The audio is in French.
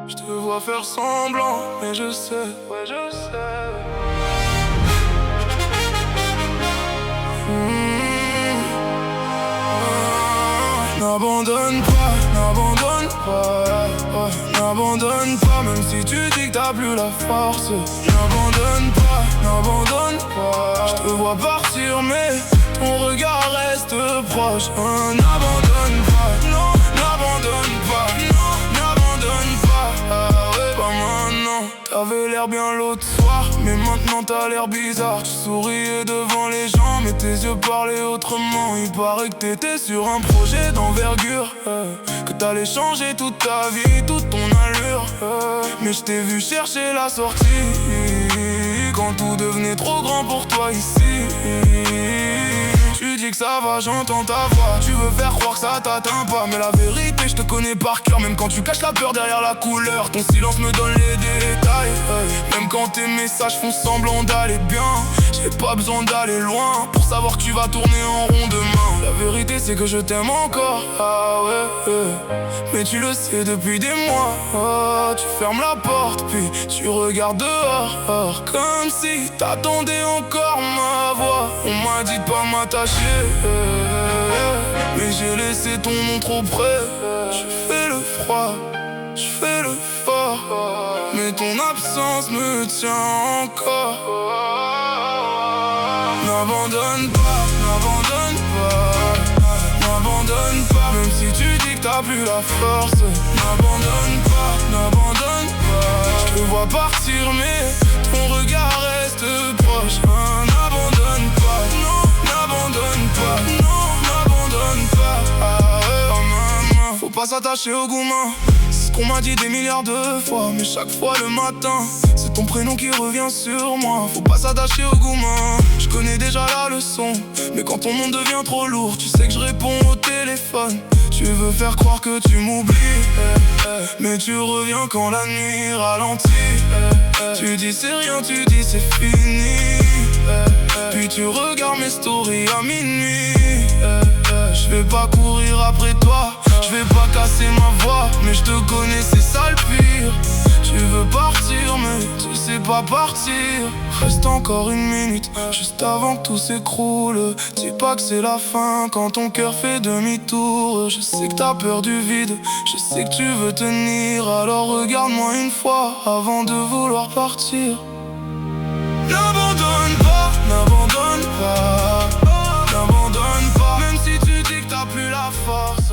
Je te vois faire semblant, mais je sais, ouais je sais. N'abandonne pas, n'abandonne pas, ouais. N'abandonne pas, même si tu dis que t'as plus la force. N'abandonne pas, n'abandonne pas. Je te vois partir mais ton regard reste proche. N'abandonne pas, non, n'abandonne pas, non, n'abandonne pas. Ah ouais, pas maintenant. T'avais l'air bien l'autre soir, mais maintenant t'as l'air bizarre. Tu souriais devant les gens, mais tes yeux parlaient autrement. Il paraît que t'étais sur un projet d'envergure, que t'allais changer toute ta vie, toute ton allure, mais je t'ai vu chercher la sortie quand tout devenait trop grand pour toi ici. Tu dis que ça va, j'entends ta voix. Tu veux faire croire que ça t'atteint pas, mais la vérité, je te connais par cœur. Même quand tu caches la peur derrière la couleur, ton silence me donne les détails. Même quand tes messages font semblant d'aller bien, j'ai pas besoin d'aller loin pour savoir que tu vas tourner en rond demain. La vérité, c'est que je t'aime encore, ah ouais, mais tu le sais depuis des mois. Tu fermes la porte, puis tu regardes dehors, comme si t'attendais encore ma voix. On m'a dit de pas m'attacher, mais j'ai laissé ton nom trop près. Je fais le froid, je fais le fort, mais ton absence me tient encore. N'abandonne pas, n'abandonne pas, n'abandonne pas, même si tu dis que t'as plus la force. N'abandonne pas, n'abandonne pas. Je te vois partir mais ton regard reste proche. N'abandonne pas, non, n'abandonne pas, non, n'abandonne pas. Ah ouais, oh maman. Faut pas s'attacher au gourmand, c'est ce qu'on m'a dit des milliards de fois. Mais chaque fois le matin, c'est ton prénom qui revient sur moi. Faut pas s'attacher au gourmand, je connais déjà la leçon. Mais quand ton monde devient trop lourd, tu sais que je réponds au téléphone. Tu veux faire croire que tu m'oublies, mais tu reviens quand la nuit ralentit. Tu dis c'est rien, tu dis c'est fini, puis tu regardes mes stories à minuit. Je vais pas courir après toi, je vais pas casser ma voix, mais je te connais, c'est ça le pire. Tu veux partir mais tu sais pas partir. Reste encore une minute, juste avant que tout s'écroule. Dis pas que c'est la fin quand ton cœur fait demi-tour. Je sais que t'as peur du vide, je sais que tu veux tenir. Alors regarde-moi une fois avant de vouloir partir. N'abandonne pas, n'abandonne pas, n'abandonne pas, même si tu dis que t'as plus la force.